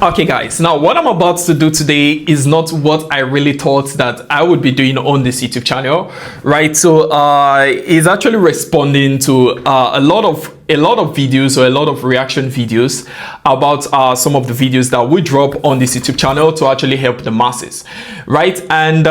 Okay guys, now what I'm about to do today is not what I really thought that I would be doing on this YouTube channel, right? So it's actually responding to a lot of videos or a lot of reaction videos about some of the videos that we drop on this YouTube channel to actually help the masses, right? And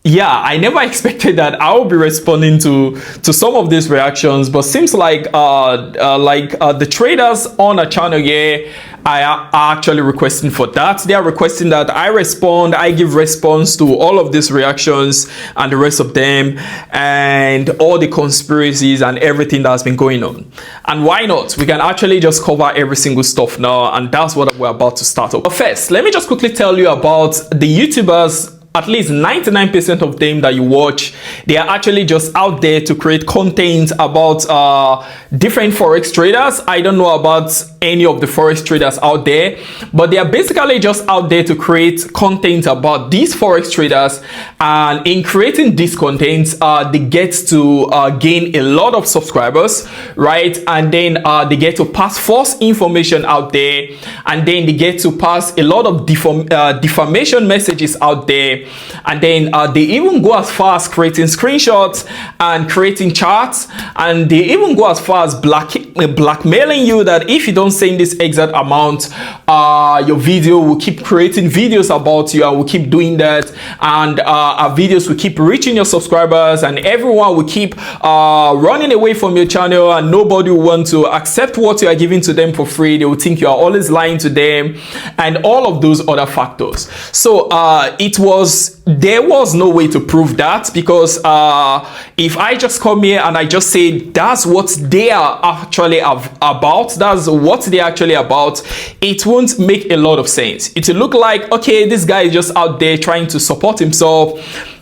yeah, I never expected that I would be responding to some of these reactions, but seems like the traders on a channel here are actually requesting for that. They are requesting that I respond, I give response to all of these reactions and the rest of them and all the conspiracies and everything that's been going on. And why not? We can actually just cover every single stuff now, and that's what we're about to start up. But first, let me just quickly tell you about the YouTubers. At least 99% of them that you watch, they are actually just out there to create content about different forex traders. I don't know about any of the forex traders out there, but they are basically just out there to create content about these forex traders, and in creating this content they get to gain a lot of subscribers, right? And then they get to pass false information out there, and then they get to pass a lot of defamation messages out there. And then they even go as far as creating screenshots and creating charts, and they even go as far as blackmailing you that if you don't send this exact amount, your video will keep creating videos about you, and will keep doing that, and our videos will keep reaching your subscribers, and everyone will keep running away from your channel, and nobody will want to accept what you are giving to them for free. They will think you are always lying to them, and all of those other factors. So there was no way to prove that, because if I just come here and I just say that's what they are actually about, that's what they're actually about, it won't make a lot of sense. It will look like, okay, this guy is just out there trying to support himself,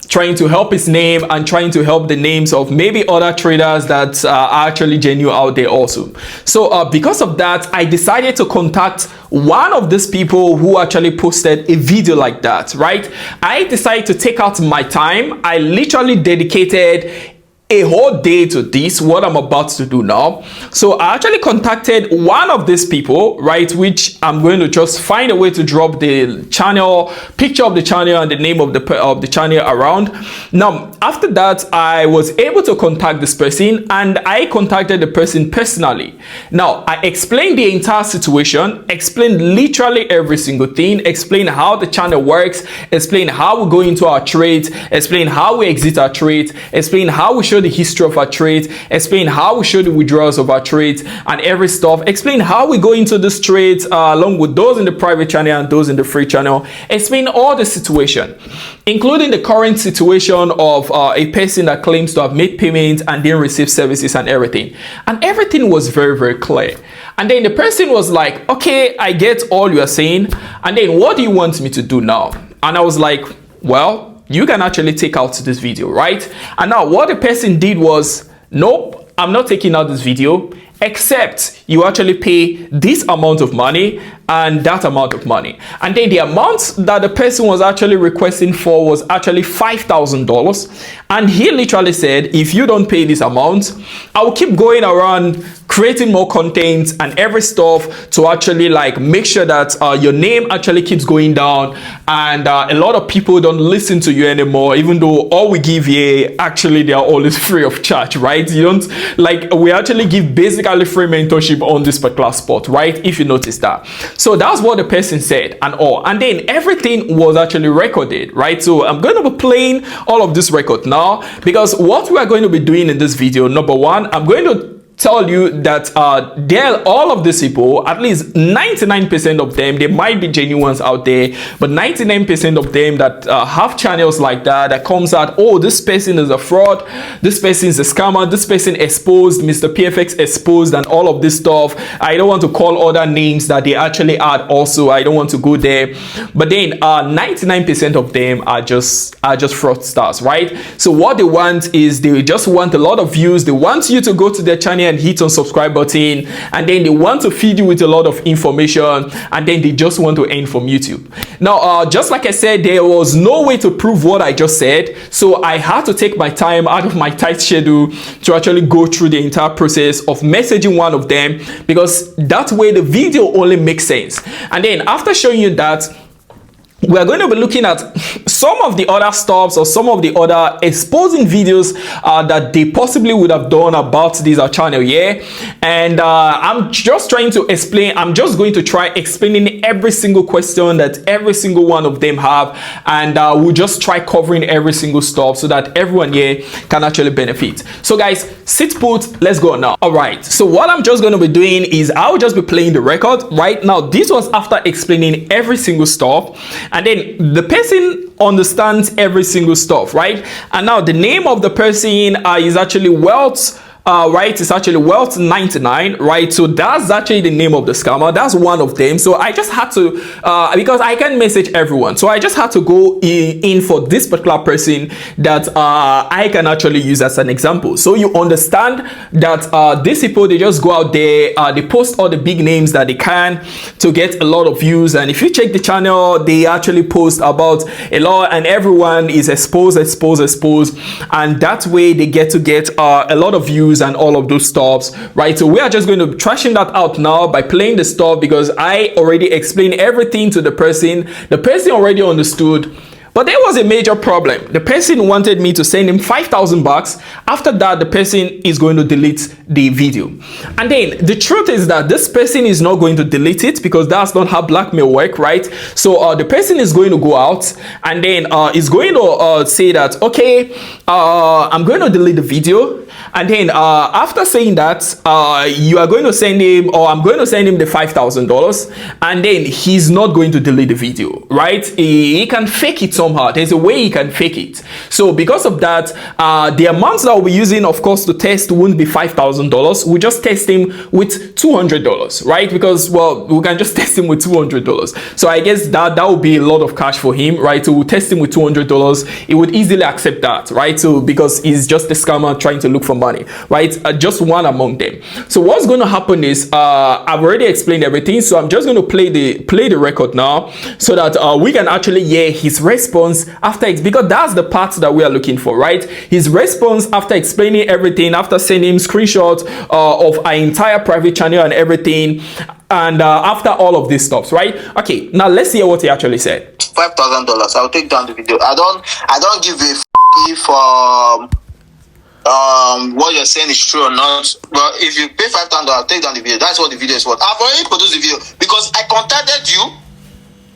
trying to help his name, and trying to help the names of maybe other traders that are actually genuine out there also. So because of that, I decided to contact one of these people who actually posted a video like that, right? I decided to take out my time. I literally dedicated a whole day to this, what I'm about to do now. So I actually contacted one of these people, right, which I'm going to just find a way to drop the channel, picture of the channel and the name of the channel around. Now, after that, I was able to contact this person, and I contacted the person personally. Now, I explained the entire situation, explained literally every single thing, explained how the channel works, explained how we go into our trades, explained how we exit our trades, explained how we show the history of our trades, explain how we show the withdrawals of our trades and every stuff, explain how we go into this trades along with those in the private channel and those in the free channel, explain all the situation, including the current situation of a person that claims to have made payments and didn't receive services and everything. And everything was very, very clear. And then the person was like, okay, I get all you are saying, and then what do you want me to do now? And I was like, well, you can actually take out this video, right? And now what the person did was, nope, I'm not taking out this video, except you actually pay this amount of money and that amount of money. And then the amount that the person was actually requesting for was actually $5,000. And he literally said, if you don't pay this amount, I will keep going around creating more content and every stuff to actually like make sure that your name actually keeps going down, and a lot of people don't listen to you anymore, even though all we give here actually they are always free of charge, right? You don't, like, we actually give basically free mentorship on this particular spot, right? If you notice that. So that's what the person said and all, and then everything was actually recorded, right? So I'm going to be playing all of this record now, because what we are going to be doing in this video, number one, I'm going to tell you that all of these people, at least 99% of them, there might be genuine ones out there, but 99% of them that have channels like that comes out, oh, this person is a fraud, this person is a scammer, this person exposed, Mr. PFX exposed, and all of this stuff. I don't want to call other names that they actually add also. I don't want to go there. But then 99% of them are just fraudsters, right? So what they want is they just want a lot of views. They want you to go to their channel and hit on subscribe button, and then they want to feed you with a lot of information, and then they just want to earn from YouTube. Now, just like I said, there was no way to prove what I just said, so I had to take my time out of my tight schedule to actually go through the entire process of messaging one of them, because that way the video only makes sense. And then after showing you that, we are going to be looking at some of the other stops or some of the other exposing videos that they possibly would have done about this channel here. And I'm just trying to explain, I'm just going to try explaining every single question that every single one of them have, and we'll just try covering every single stop so that everyone here can actually benefit. So guys, sit put, let's go now. All right, so what I'm just going to be doing is I'll just be playing the record right now. This was after explaining every single stop, and then the person understands every single stuff, right? And now the name of the person is actually Wealth, right? It's actually Wealth 99, right? So that's actually the name of the scammer. That's one of them. So I just had to, because I can't message everyone, so I just had to go in for this particular person that I can actually use as an example. So you understand that these people, they just go out there, they post all the big names that they can to get a lot of views. And if you check the channel, they actually post about a lot, and everyone is exposed, and that way they get a lot of views and all of those stops, right? So we are just going to trashing that out now by playing the stop, because I already explained everything to the person. The person already understood. But there was a major problem. The person wanted me to send him 5,000 bucks. After that, the person is going to delete the video. And then the truth is that this person is not going to delete it, because that's not how blackmail work, right? So the person is going to go out, and then is going to say that, okay, I'm going to delete the video. And then after saying that, you are going to send him, or I'm going to send him the $5,000, and then he's not going to delete the video, right? He can fake it somehow. There's a way he can fake it. So because of that, the amounts that we'll be using, of course, to test won't be $5,000. We'll just test him with $200, right? Because, well, we can just test him with $200. So I guess that would be a lot of cash for him, right? So we'll test him with $200. He would easily accept that, right? So because he's just a scammer trying to look for money, right? Just one among them. So what's going to happen is I've already explained everything, so I'm just going to play the record now, so that we can actually hear his response after, because that's the part that we are looking for, right? His response after explaining everything, after sending him screenshots of our entire private channel and everything, and after all of these stops, right? Okay, now let's hear what he actually said. $5,000. I'll take down the video. I don't give a if what you're saying is true or not. But if you pay $5,000, I'll take down the video. That's what the video is worth. I've already produced the video because I contacted you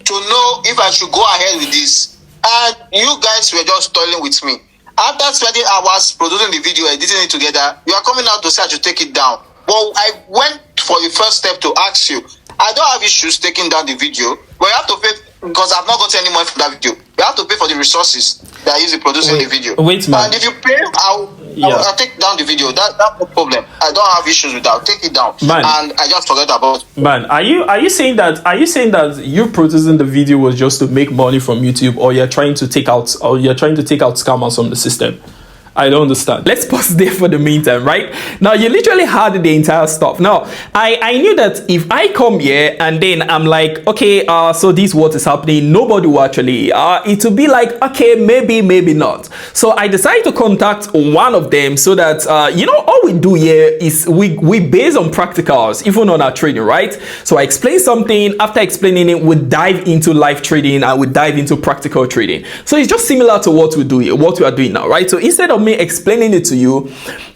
to know if I should go ahead with this, and you guys were just toiling with me. After spending hours producing the video, editing it together, you are coming out to say I should take it down. Well, I went for the first step to ask you. I don't have issues taking down the video, but you have to pay, because I've not gotten any money from that video. You have to pay for the resources that I use in producing the video. Wait, man. And if you pay, I'll take down the video. That's no problem. I don't have issues with that. I'll take it down. Man. And I just forget about it. Man, are you saying that you producing the video was just to make money from YouTube, or you're trying to take out scammers from the system? I don't understand. Let's pause there for the meantime, right? Now, you literally had the entire stuff. Now, I knew that if I come here and then I'm like, okay, so this is what is happening, nobody will actually, it will be like, okay, maybe not. So I decided to contact one of them, so that, all we do here is we base on practicals, even on our trading, right? So I explain something, after explaining it, we dive into live trading and we dive into practical trading. So it's just similar to what we do here, what we are doing now, right? So instead of me explaining it to you,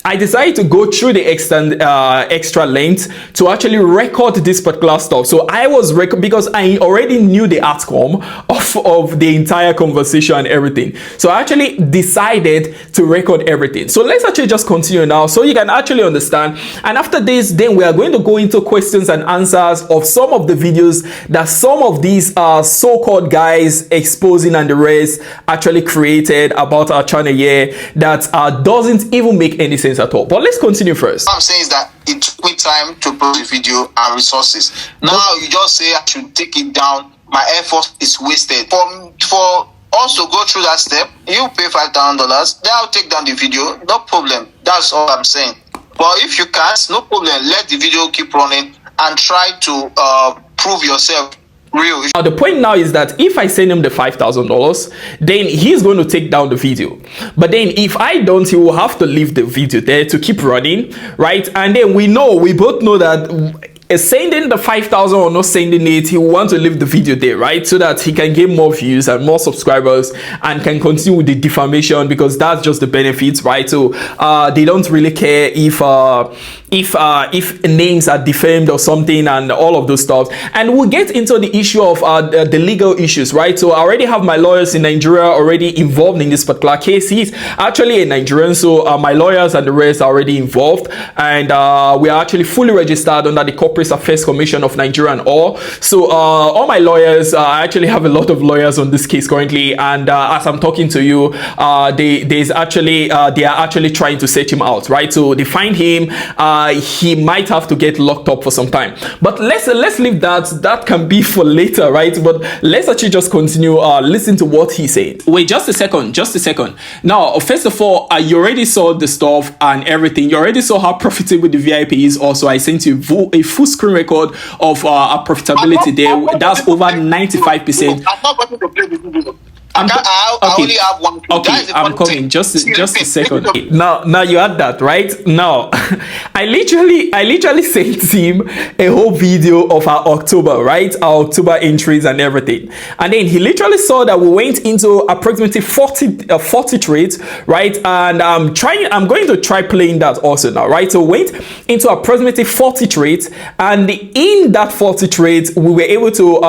I decided to go through the extra length to actually record this particular stuff. So I was because I already knew the outcome of the entire conversation and everything. So I actually decided to record everything. So let's actually just continue now, so you can actually understand. And after this, then we are going to go into questions and answers of some of the videos that some of these so-called guys exposing and the rest actually created about our channel here, that doesn't even make any sense at all. But let's continue first. What I'm saying is that it took me time to produce the video and resources. Now you just say I should take it down. My effort is wasted. For us to go through that step, you pay $5,000, then I'll take down the video. No problem. That's all I'm saying. But if you can't, no problem. Let the video keep running and try to prove yourself real. Now the point now is that if I send him the $5,000, then he's going to take down the video. But then if I don't, he will have to leave the video there to keep running, right? And then we both know that sending the 5,000 or not sending it, he will want to leave the video there, right? So that he can get more views and more subscribers and can continue with the defamation, because that's just the benefits, right? So they don't really care if names are defamed or something and all of those stuff. And we'll get into the issue of the legal issues, right? So I already have my lawyers in Nigeria already involved in this particular case. He's actually a Nigerian, so my lawyers and the rest are already involved, and we are actually fully registered under the Corporate Affairs Commission of Nigeria and all. So all my lawyers, I actually have a lot of lawyers on this case currently, and as I'm talking to you, they are actually trying to search him out, right? So they find him, he might have to get locked up for some time, but let's leave that can be for later, right? But let's actually just continue listen to what he said. Wait, just a second. Now, first of all, you already saw the stuff and everything. You already saw how profitable the VIP is. Also, I sent you a full screen record of our profitability there. That's over 95%. I'm not going to play this video. I only have one. Okay, I'm coming. Just a second. Now you had that right. Now, I literally sent him a whole video of our October, right? Our October entries and everything. And then he literally saw that we went into approximately 40 trades, right? And I'm going to try playing that also now, right? So went into approximately 40 trades, and in that 40 trades, we were able to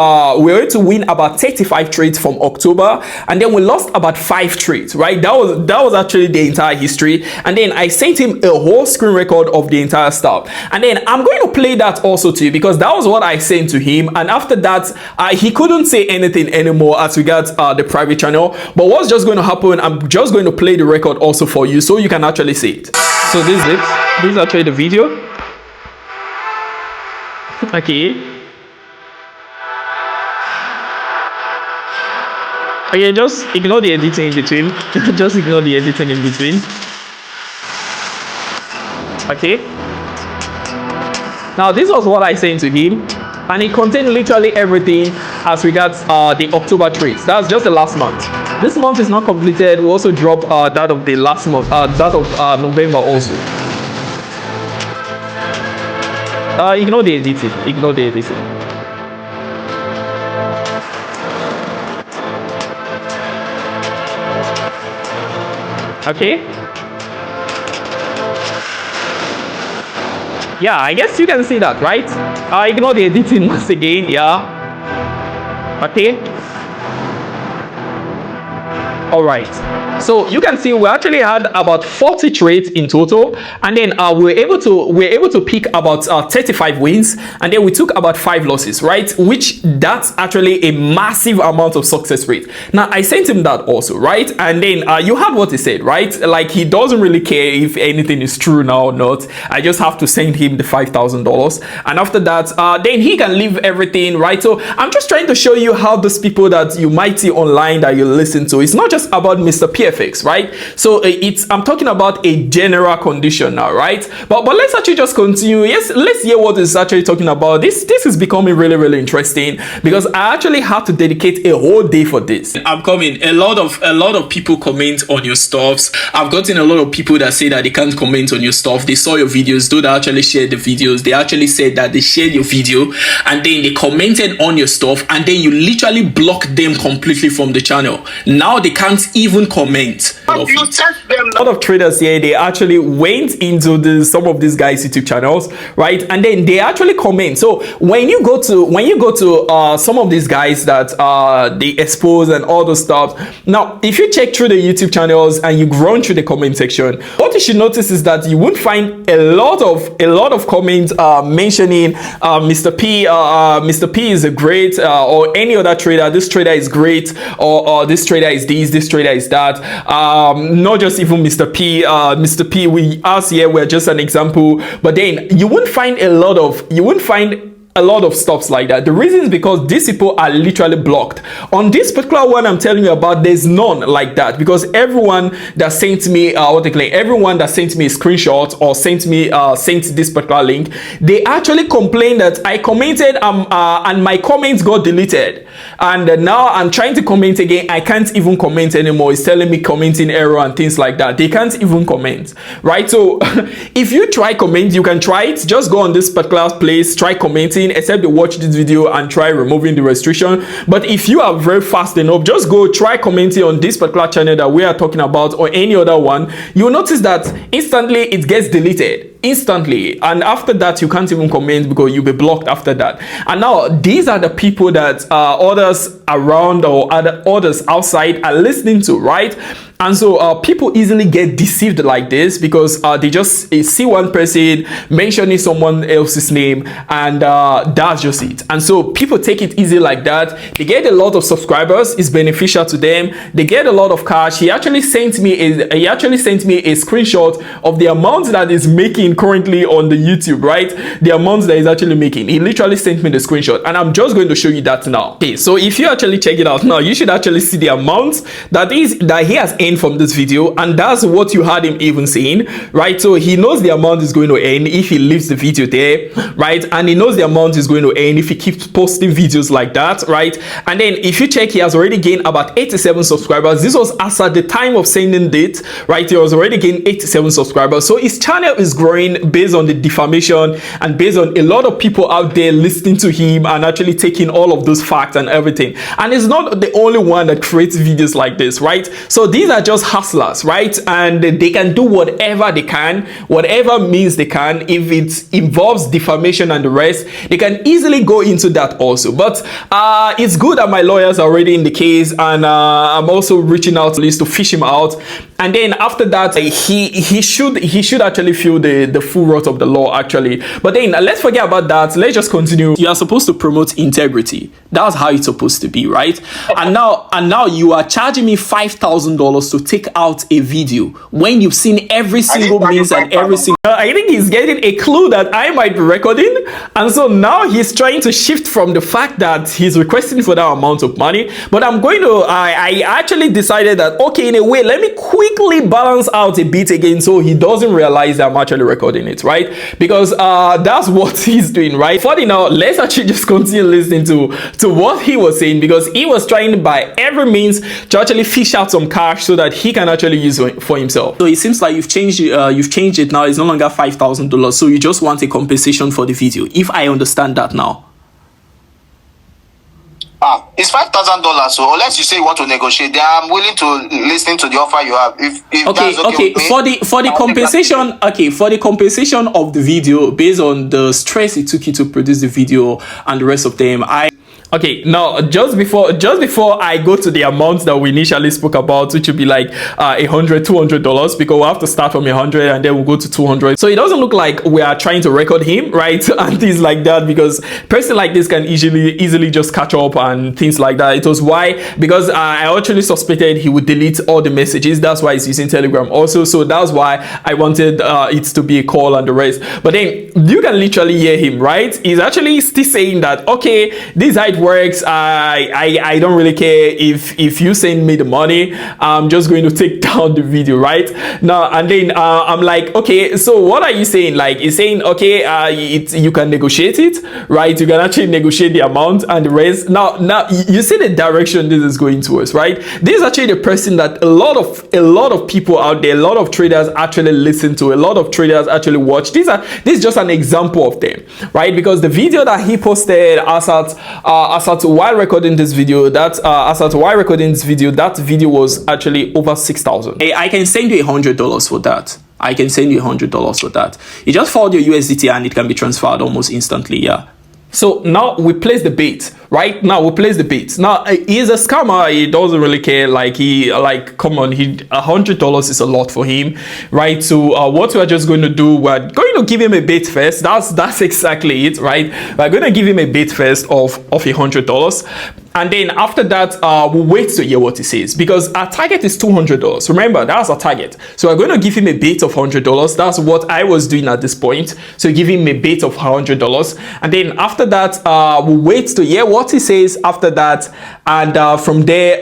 win about 35 trades from October. And then we lost about 5 trades, right? That was actually the entire history. And then I sent him a whole screen record of the entire stuff. And then I'm going to play that also to you, because that was what I sent to him. And after that, he couldn't say anything anymore as regards the private channel. But what's just going to happen, I'm just going to play the record also for you so you can actually see it. So this is it. This is actually the video. Okay. Okay, just ignore the editing in between. Just ignore the editing in between. Okay. Now, this was what I sent to him, and it contained literally everything as regards the October trades. That's just the last month. This month is not completed. We also drop that of the last month, that of November also. Ignore the editing. Ignore the editing. Okay. Yeah, I guess you can see that, right? Ignore the editing once again. Yeah. Okay. All right. So you can see we actually had about 40 trades in total, and then we were able to pick about 35 wins, and then we took about 5 losses, right? Which that's actually a massive amount of success rate. Now I sent him that also, right? And then you heard what he said, right? Like, he doesn't really care if anything is true now or not. I just have to send him the $5,000, and after that, then he can leave everything, right? So I'm just trying to show you how those people that you might see online that you listen to, it's not just about Mr. PFX, right? So I'm talking about a general condition now, right? But let's actually just continue. Yes, let's hear what it's actually talking about. This is becoming really interesting, because I actually had to dedicate a whole day for this. I'm coming. A lot of people comment on your stuffs. I've gotten a lot of people that say that they can't comment on your stuff. They saw your videos, though they actually shared the videos. They actually said that they shared your video, and then they commented on your stuff, and then you literally blocked them completely from the channel. Now they can't even comment. A lot of traders here, they actually went into some of these guys' YouTube channels, right? And then they actually comment. So when you go to some of these guys that they expose and all those stuff, now if you check through the YouTube channels and you run through the comment section, what you should notice is that you won't find a lot of comments mentioning Mr. P. Mr. P is a great, or any other trader. This trader is great, or this trader is this trader is that. Not just even Mr. P. Mr. P, us here, we're just an example. But then you won't find a lot of stops like that. The reason is because these people are literally blocked. On this particular one I'm telling you about, there's none like that, because everyone that sent me everyone that sent me a screenshot or sent this particular link, they actually complained that I commented and my comments got deleted, and now I'm trying to comment again, I can't even comment anymore. It's telling me commenting error and things like that. They can't even comment, right? So if you try comment, you can try it. Just go on this particular place, try commenting, except you watch this video and try removing the restriction. But if you are very fast enough, just go try commenting on this particular channel that we are talking about or any other one. You'll notice that instantly it gets deleted instantly, and after that you can't even comment because you'll be blocked after that. And now these are the people that others around or others outside are listening to, right? And so people easily get deceived like this because they just see one person mentioning someone else's name, and that's just it. And so people take it easy like that. They get a lot of subscribers, it's beneficial to them, they get a lot of cash. He actually sent me a screenshot of the amount that is making currently on the YouTube, right? The amount that is actually making. He literally sent me the screenshot, and I'm just going to show you that now. Okay, so if you actually check it out now, you should actually see the amount that he has earned from this video, and that's what you heard him even saying, right? So he knows the amount is going to earn if he leaves the video there, right? And he knows the amount is going to earn if he keeps posting videos like that, right? And then if you check, he has already gained about 87 subscribers. This was as at the time of sending it, right? He was already gained 87 subscribers. So his channel is growing based on the defamation and based on a lot of people out there listening to him and actually taking all of those facts and everything. And he's not the only one that creates videos like this, right? So these are just hustlers, right? And they can do whatever they can, whatever means they can. If it involves defamation and the rest, they can easily go into that also. But it's good that my lawyers are already in the case, and I'm also reaching out to Liz to fish him out. And then after that, he should actually feel the full wrath of the law actually. But then let's forget about that. Let's just continue. You are supposed to promote integrity. That's how it's supposed to be, right? And now you are charging me $5,000 to take out a video when you've seen every single means and every single. I think he's getting a clue that I might be recording, and so now he's trying to shift from the fact that he's requesting for that amount of money. But I actually decided that, okay, in a way, let me quickly balance out a bit again so he doesn't realize that I'm actually recording it, right? Because that's what he's doing, right? For now, let's actually just continue listening to what he was saying, because he was trying by every means to actually fish out some cash so that he can actually use it for himself. So it seems like you've changed it now. It's no longer $5,000, so you just want a compensation for the video, if I understand that now. It's $5,000. So unless you say you want to negotiate, then I'm willing to listen to the offer you have. If okay. For the compensation, for the compensation of the video, based on the stress it took you to produce the video and the rest of them, okay, now just before I go to the amount that we initially spoke about, which would be like $100-$200, because we'll have to start from 100 and then we'll go to 200. So it doesn't look like we are trying to record him, right? And things like that, because person like this can easily just catch up and things like that. It was because I actually suspected he would delete all the messages. That's why he's using Telegram also. So that's why I wanted it to be a call and the rest. But then you can literally hear him, right? He's actually still saying that, okay, this is how it works. I don't really care if you send me the money. I'm just going to take down the video right now. And then I'm like, okay, so what are you saying? Like, he's saying, okay, you can negotiate it, right? You can actually negotiate the amount and the rest. Now you see the direction this is going towards, right? This is actually the person that a lot of people out there, a lot of traders actually listen to, a lot of traders actually watch. This is just an example of them, right? Because the video that he posted while recording this video, that video was actually over 6,000. I can send you $100 for that. I can send you $100 for that. You just forward your USDT and it can be transferred almost instantly. Yeah. So now we place the bait, right? Now we place the bid. Now he's a scammer. He doesn't really care. Like come on, $100 is a lot for him, right? So what we're just going to do, we're going to give him a bid first. That's exactly it, right? We're going to give him a bid first of $100. And then after that, we'll wait to hear what he says, because our target is $200. Remember, that's our target. So we're going to give him a bait of $100. That's what I was doing at this point. So give him a bait of $100. And then after that, we'll wait to hear what he says after that. And from there,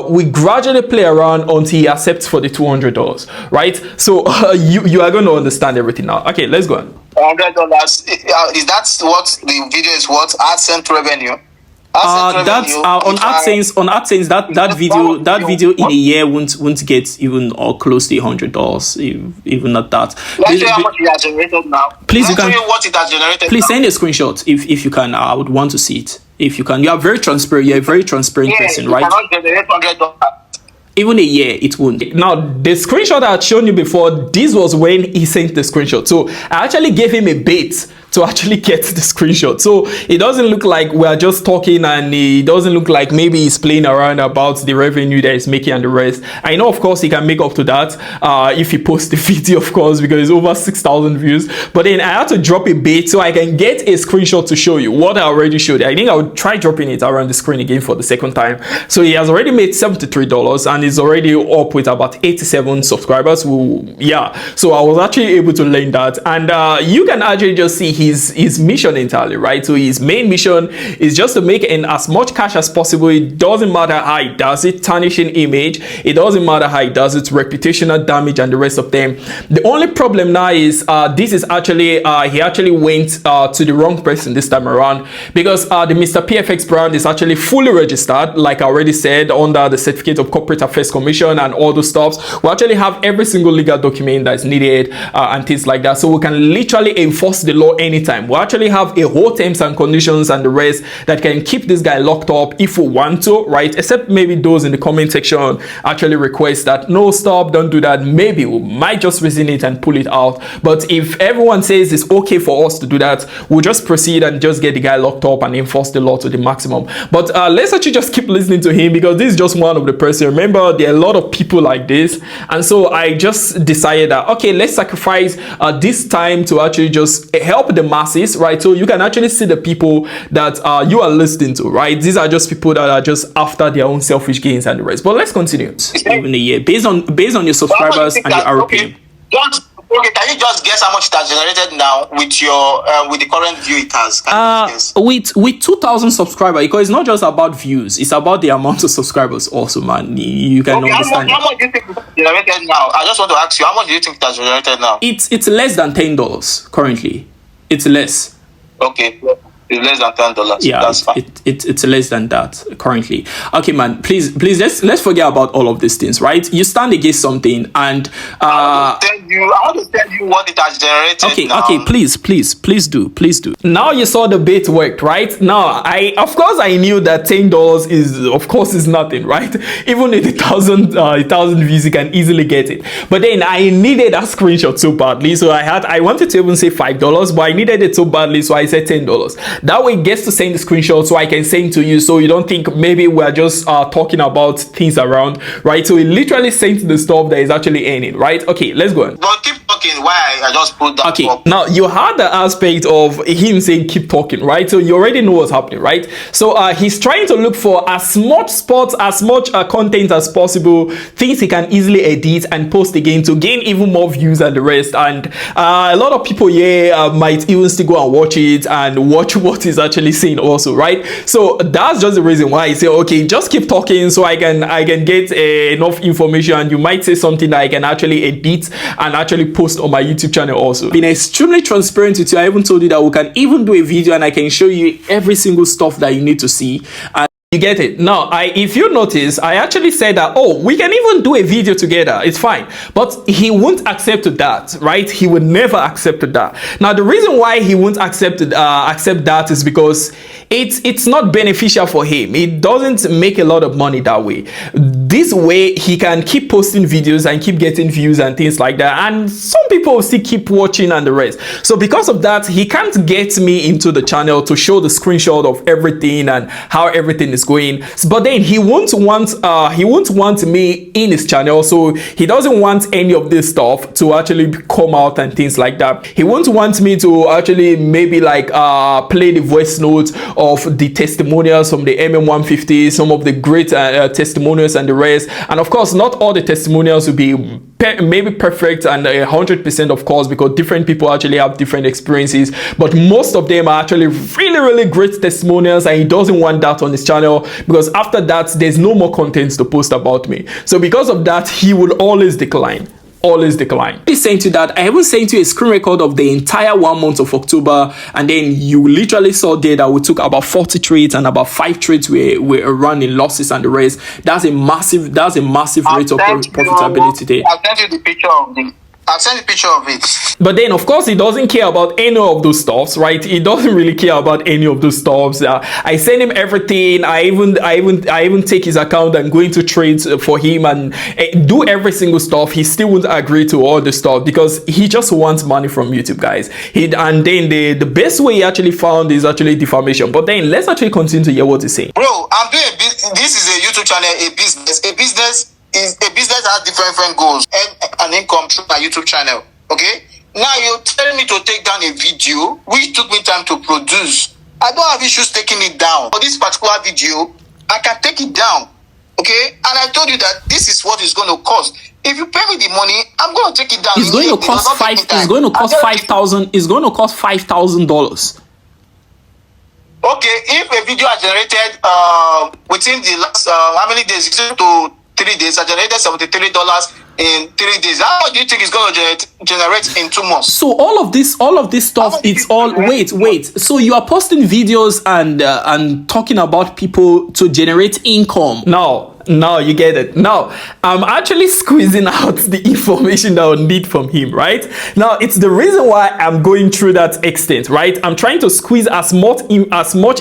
we gradually play around until he accepts for the $200, right? So you are going to understand everything now. Okay, let's go on. $100. Is that what the video is worth? AdSense revenue? That's on AdSense. That video in a year won't get even or close to $100, even at that. Let's show you how much it has generated now. Please, you can. Show you what it has generated. Please send a screenshot if you can. I would want to see it if you can. You are very transparent. You're a very transparent person, right? Cannot generate $100. Even a year, it won't. Now, the screenshot I had shown you before, this was when he sent the screenshot. So I actually gave him a bait to actually get the screenshot. So it doesn't look like we're just talking, and it doesn't look like maybe he's playing around about the revenue that he's making and the rest. I know, of course, he can make up to that if he posts the video, of course, because it's over 6,000 views. But then I had to drop a bait so I can get a screenshot to show you what I already showed. I think I would try dropping it around the screen again for the second time. So he has already made $73 and is already up with about 87 subscribers. So I was actually able to learn that, and you can actually just see his mission entirely, right? So his main mission is just to make as much cash as possible. It doesn't matter how he does it, tarnishing image. It doesn't matter how he does it, reputational damage and the rest of them. The only problem now is this is actually he actually went to the wrong person this time around, because the Mr. PFX brand is actually fully registered, like I already said, under the Certificate of Corporate Affairs Commission and all those stuff. We actually have every single legal document that's needed and things like that, so we can literally enforce the law anytime. We actually have a whole terms and conditions and the rest that can keep this guy locked up if we want to, right? Except maybe those in the comment section actually request that no, stop, don't do that. Maybe we might just reason it and pull it out. But if everyone says it's okay for us to do that, we'll just proceed and just get the guy locked up and enforce the law to the maximum. But let's actually just keep listening to him, because this is just one of the person. Remember, there are a lot of people like this, and so I just decided that okay, let's sacrifice this time to actually just help the masses, right? So you can actually see the people that you are listening to, right? These are just people that are just after their own selfish gains and the rest. But let's continue. Even a year based on your subscribers and your RPM. Okay, can you just guess how much it has generated now with your with the current view it has? With 2,000 subscribers, because it's not just about views, it's about the amount of subscribers also, man. You can understand. How much do you think it has generated now? I just want to ask you, how much do you think it has generated now? It's less than $10 currently. It's less. Okay. It's less than $10. Yeah, that's fine. It's less than that currently. Okay, man. Please, let's forget about all of these things, right? You stand against something, and I want to tell you what it has generated. Okay, now. Okay. Please do. Now you saw the bait worked, right? Now of course I knew that $10 is nothing, right? Even with 1,000 views, you can easily get it. But then I needed a screenshot so badly, so I wanted to even say $5, but I needed it so badly, so I said $10. That way it gets to send the screenshot so I can send to you, so you don't think maybe we're just talking about things around, right? So it literally sends the stuff that is actually earning, right? Okay, let's go on. But keep talking. Why I just put that okay up. Now you had the aspect of him saying keep talking, right? So you already know what's happening, right? So he's trying to look for as much spots, as much content as possible, things he can easily edit and post again to gain even more views and the rest. And a lot of people might even still go and watch it and watch what he's actually saying also, right? So that's just the reason why I say okay, just keep talking so I can get enough information, and you might say something that I can actually edit and actually post on my YouTube channel also. Been extremely transparent with you. I even told you that we can even do a video and I can show you every single stuff that you need to see. And you get it? Now, if you notice, I actually said that, oh, we can even do a video together. It's fine. But he won't accept that, right? He would never accept that. Now, the reason why he won't accept that is because it's not beneficial for him. It doesn't make a lot of money that way. this way he can keep posting videos and keep getting views and things like that, and some people will still keep watching and the rest. So because of that, he can't get me into the channel to show the screenshot of everything and how everything is going. But then he won't want me in his channel, so he doesn't want any of this stuff to actually come out and things like that. He won't want me to actually maybe like play the voice notes of the testimonials from the MM150, some of the great testimonials and the rest. And of course, not all the testimonials will be maybe perfect and 100%, of course, because different people actually have different experiences, but most of them are actually really great testimonials, and he doesn't want that on his channel, because after that there's no more content to post about me. So because of that, he will always decline. He's saying to that, I even sent you a screen record of the entire 1 month of October, and then you literally saw there that we took about 40 trades and about 5 trades were run in losses and the rest. That's a massive rate of profitability there. I'll send you the picture of it. But then of course he doesn't care about any of those stuffs, right? He doesn't really care about any of those stuffs. I send him everything. I even take his account and go into trades for him and do every single stuff. He still won't agree to all the stuff because he just wants money from YouTube, guys. And then the best way he actually found is actually defamation. But then let's actually continue to hear what he's saying. Bro, I'm doing this is a YouTube channel, a business is a business has different goals and income through my YouTube channel. Okay, now you're telling me to take down a video which took me time to produce. I don't have issues taking it down. For this particular video, I can take it down. Okay, and I told you that this is what it's going to cost. If you pay me the money, I'm going to take it down. It's going to cost $5,000. It's going to cost $5,000. Okay, if a video I generated within the last how many days? 2 to 3 days, I generated $73 in 3 days. How do you think it's going to generate in 2 months? So all of this stuff, it's all wait. So you are posting videos and talking about people to generate income. Now you get it. Now I'm actually squeezing out the information that I need from him, right? Now it's the reason why I'm going through that extent, right? I'm trying to squeeze as much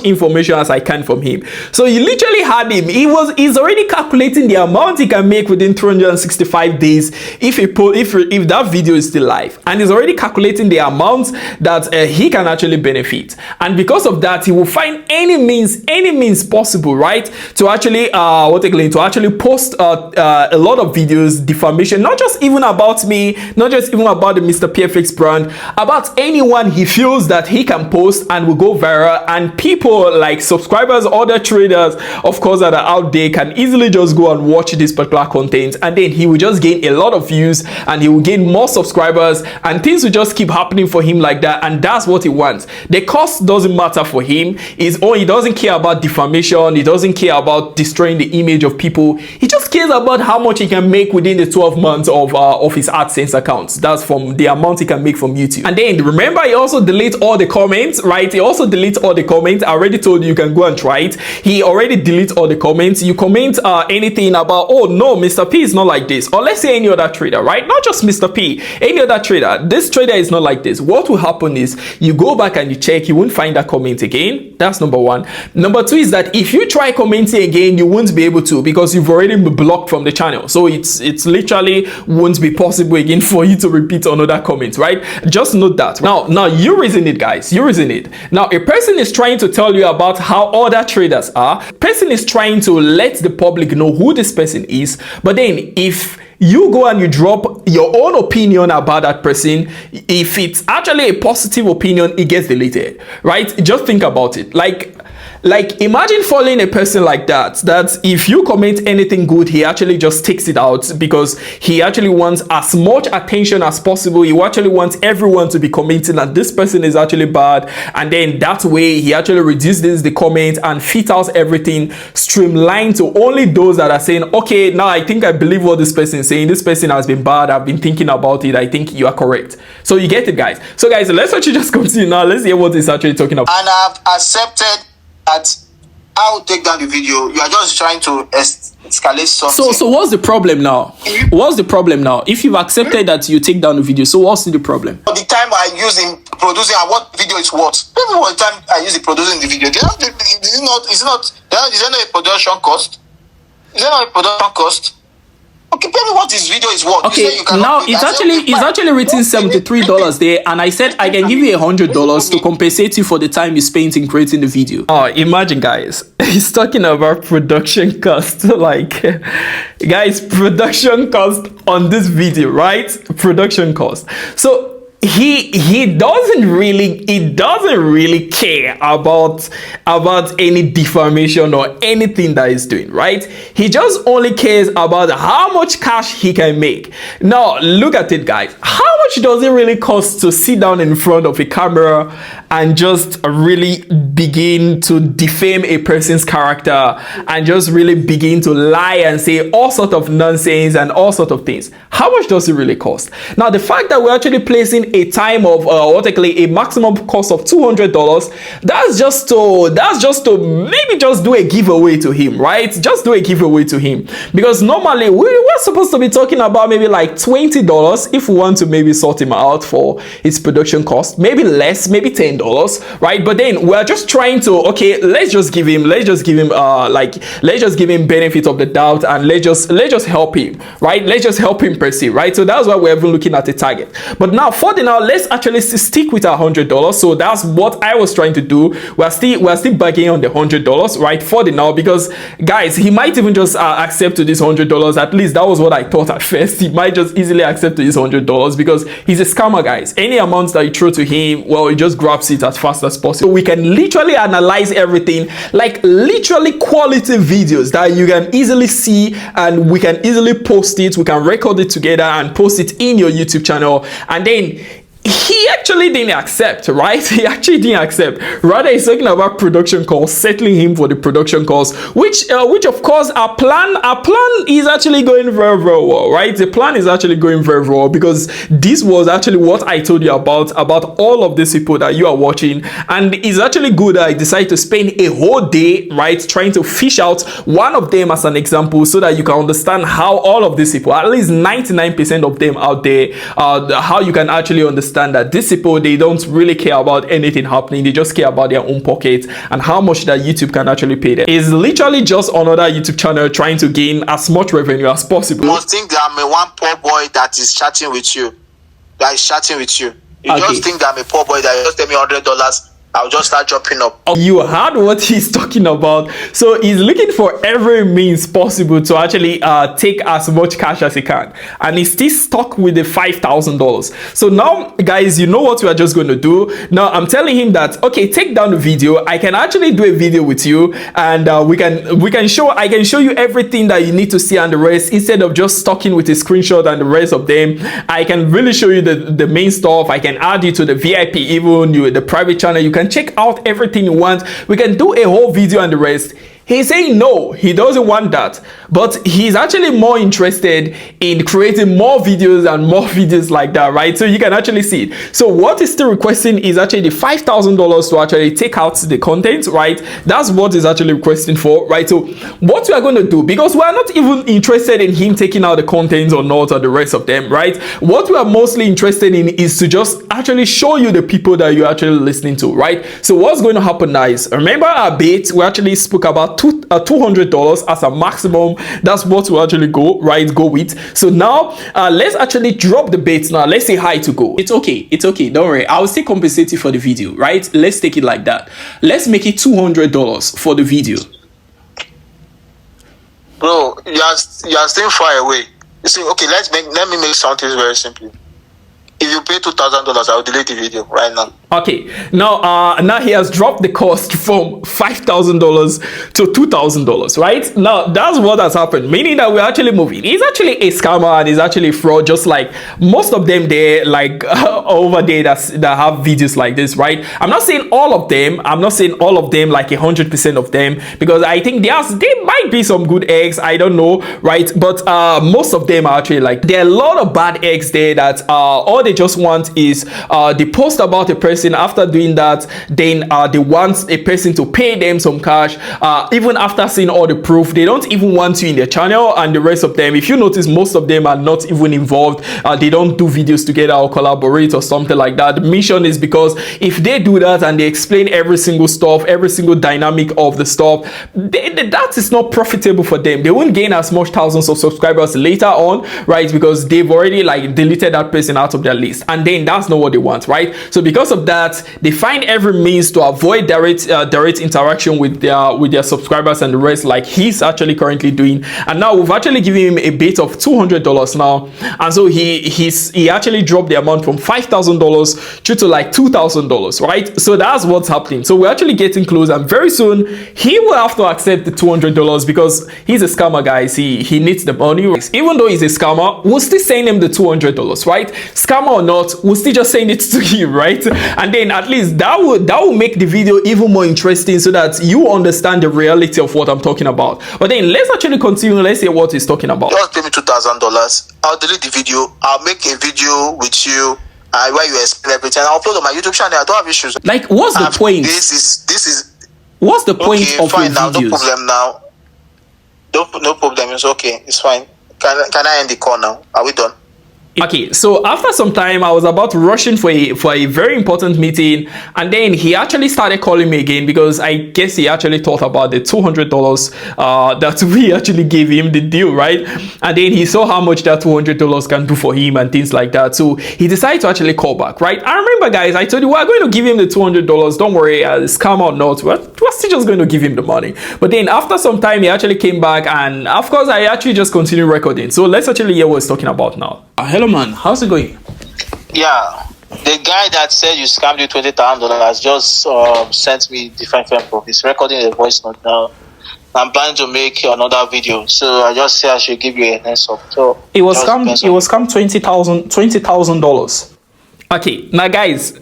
information as I can from him. So you literally had him. He's already calculating the amount he can make within 365 days if that video is still live, and he's already calculating the amount that he can actually benefit. And because of that, he will find any means possible, right, to actually to actually post a lot of videos, defamation, not just even about me, not just even about the Mr. PFX brand, about anyone he feels that he can post and will go viral, and people like subscribers, other traders, of course, that are out there can easily just go and watch this particular content, and then he will just gain a lot of views and he will gain more subscribers, and things will just keep happening for him like that. And that's what he wants. The cost doesn't matter for him. He doesn't care about defamation. He doesn't care about destroying the image of people. He just cares about how much he can make within the 12 months of his AdSense accounts. That's from the amount he can make from YouTube. And then remember, he also deletes all the comments, right? He also deletes all the comments. I already told you can go and try it. He already deletes all the comments. You comment anything about, oh no, Mr. P is not like this, or let's say any other trader, right? Not just Mr. P, any other trader. This trader is not like this. What will happen is you go back and you check, you won't find that comment again. That's number one. Number two is that if you try commenting again, you won't be able to, because you've already been blocked from the channel. So it's literally won't be possible again for you to repeat another comment, right? Just note that. Now you reason it, guys. You reason it. Now a person is trying to tell you about how other traders are. Person is trying to let the public know who this person is. But then if you go and you drop your own opinion about that person, if it's actually a positive opinion, it gets deleted, right? Just think about it. Like imagine following a person like that if you comment anything good, he actually just takes it out because he actually wants as much attention as possible. He actually wants everyone to be commenting that this person is actually bad, and then that way he actually reduces the comment and fit out everything streamlined to only those that are saying, okay, now I think I believe what this person is saying. This person has been bad. I've been thinking about it. I think you are correct. So you get it, guys. So guys, let's actually just continue now. Let's hear what he's actually talking about. And I've accepted that I will take down the video. You are just trying to escalate something. So what's the problem now? What's the problem now? If you've accepted that you take down the video, so what's the problem? For the time I use in producing and what video is what? Even for the time I use in producing the video, is there not a production cost? Is that not a production cost? Okay, tell me what this video is worth. Okay, now it's actually written $73 there, and I said I can give you $100 to compensate you for the time you spent in creating the video. Oh, imagine, guys, he's talking about production cost. Like, guys, production cost on this video, right? Production cost. So he doesn't really care about any defamation or anything that he's doing, right? He just only cares about how much cash he can make. Now look at it, guys. How much does it really cost to sit down in front of a camera and just really begin to defame a person's character and just really begin to lie and say all sorts of nonsense and all sorts of things? How much does it really cost? Now the fact that we're actually placing a time of a maximum cost of $200, that's just to maybe just do a giveaway to him, right? Just do a giveaway to him, because normally we're supposed to be talking about maybe like $20 if we want to maybe sort him out for his production cost, maybe less, maybe $10, right? But then we're just trying to, okay, let's just give him benefit of the doubt, and let's just help him, right? Let's just help him per se, right? So that's why we're even looking at the target. But now for the now, let's actually stick with our $100. So that's what I was trying to do. We're still backing on the $100, right? For the now, because guys, he might even just accept to this $100. At least that was what I thought at first. He might just easily accept to this $100 because he's a scammer, guys. Any amount that you throw to him, well, he just grabs it as fast as possible. So we can literally analyze everything, like literally quality videos that you can easily see, and we can easily post it. We can record it together and post it in your YouTube channel. And then he actually didn't accept, right? He actually didn't accept. Rather, he's talking about production costs, settling him for the production costs, which of course our plan is actually going very, very well, right? The plan is actually going very well, because this was actually what I told you about all of these people that you are watching. And it's actually good that I decided to spend a whole day, right, trying to fish out one of them as an example, so that you can understand how all of these people, at least 99% of them out there, how you can actually understand that these people, they don't really care about anything happening. They just care about their own pockets and how much that YouTube can actually pay them. It's literally just another YouTube channel trying to gain as much revenue as possible. You must think that I'm a one poor boy that is chatting with you. You just think that I'm a poor boy that just tell me $100. I'll just start dropping up. You heard what he's talking about. So he's looking for every means possible to actually take as much cash as he can, and he's still stuck with the $5,000. So now, guys, you know what we are just going to do. Now I'm telling him that, okay, take down the video. I can actually do a video with you, and I can show you everything that you need to see and the rest, instead of just stalking with a screenshot and the rest of them. I can really show you the main stuff. I can add you to the VIP, even the private channel. You can check out everything you want. We can do a whole video and the rest. He's saying no, he doesn't want that, but he's actually more interested in creating more videos and more videos like that, right? So you can actually see it. So what he's still requesting is actually the $5,000 to actually take out the content, right? That's what he's actually requesting for, right? So what we are going to do, because we are not even interested in him taking out the content or not, or the rest of them, right? What we are mostly interested in is to just actually show you the people that you're actually listening to, right? So what's going to happen now is, remember our bait, we actually spoke about $200 as a maximum. That's what we actually go with. So now let's actually drop the bait. Now let's say hi to go. It's okay, don't worry, I'll still compensate you for the video, right? Let's take it like that. Let's make it $200 for the video. Bro, you are still far away. You see, okay, let me make something very simple. If you pay $2,000, I'll delete the video right now. Okay, now he has dropped the cost from $5,000 to $2,000, right? Now that's what has happened, meaning that we're actually moving. He's actually a scammer and he's actually a fraud, just like most of them there, like over there that have videos like this, right? I'm not saying all of them. I'm not saying all of them, like 100% of them, because I think there might be some good eggs. I don't know, right? But most of them are actually like, there are a lot of bad eggs there that all they just want is they post about a person. After doing that, then they want a person to pay them some cash. Even after seeing all the proof, they don't even want you in their channel. And the rest of them, if you notice, most of them are not even involved. They don't do videos together or collaborate or something like that. The mission is because if they do that and they explain every single stuff, every single dynamic of the stuff, that is not profitable for them. They won't gain as much thousands of subscribers later on, right? Because they've already like deleted that person out of their list, and then that's not what they want, right? So because of that, they find every means to avoid direct interaction with their subscribers and the rest, like he's actually currently doing. And now we've actually given him a bait of $200 now, and so he actually dropped the amount from $5,000 to like $2,000, right? So that's what's happening. So we're actually getting close, and very soon he will have to accept the $200 because he's a scammer, guys. He needs the money. Even though he's a scammer, we'll still send him the $200, right? Scammer or not, we'll still just send it to him, right? And then at least that will make the video even more interesting, so that you understand the reality of what I'm talking about. But then let's actually continue. Let's see what he's talking about. Just pay me $2,000. I'll delete the video. I'll make a video with you where you explain everything. I'll upload on my YouTube channel. I don't have issues. Like, what's the point? This is. What's the point okay, of fine your now, videos? No problem now. No problem. It's okay. It's fine. Can I end the call now? Are we done? Okay, so after some time, I was about to rush in for a very important meeting, and then he actually started calling me again, because I guess he actually thought about the $200 that we actually gave him the deal, right? And then he saw how much that $200 can do for him and things like that. So he decided to actually call back, right? I remember, guys, I told you we're going to give him the $200. Don't worry, scam or not, we're still just going to give him the money. But then after some time, he actually came back, and of course, I actually just continued recording. So let's actually hear what he's talking about now. Hello, man. How's it going? Yeah, the guy that said you scammed you $20,000 just sent me different proof. He's recording a voice note now. I'm planning to make another video, so I just say I should give you a heads up. So it was scammed $20,000. Okay, now guys.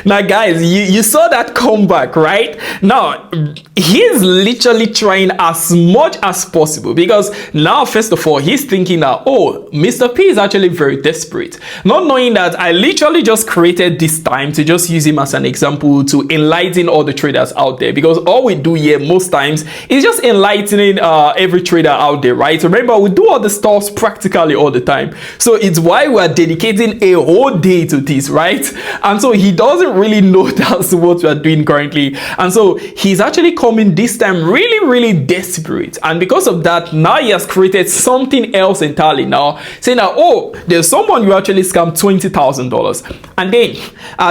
Now guys, you saw that comeback, right? Now he's literally trying as much as possible, because now first of all he's thinking that, oh, Mr. P is actually very desperate, not knowing that I literally just created this time to just use him as an example to enlighten all the traders out there, because all we do here most times is just enlightening every trader out there, right? Remember, we do all the stuff practically all the time, so it's why we're dedicating a whole day to this, right? And so he doesn't really know that's what we are doing currently, and so he's actually coming this time really desperate, and because of that, now he has created something else entirely, now saying that, oh, there's someone you actually scammed $20,000, and then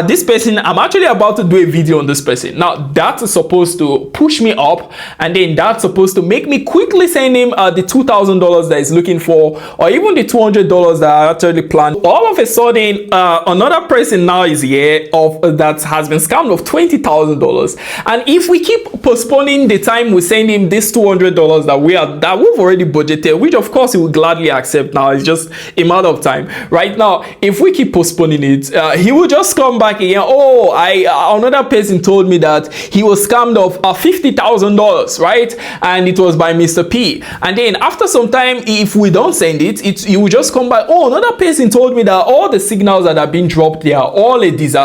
this person, I'm actually about to do a video on this person. Now that's supposed to push me up, and then that's supposed to make me quickly send him the $2,000 that he's looking for, or even the $200 that I actually planned. All of a sudden, another person now is here that has been scammed of $20,000, and if we keep postponing the time we send him this $200 that we've already budgeted, which of course he will gladly accept, now it's just a matter of time. Right now, if we keep postponing it, he will just come back again. Oh, another person told me that he was scammed of $50,000, right? And it was by Mr. P. And then after some time, if we don't send it, he will just come back. Oh, another person told me that all the signals that have been dropped, they are all a disaster.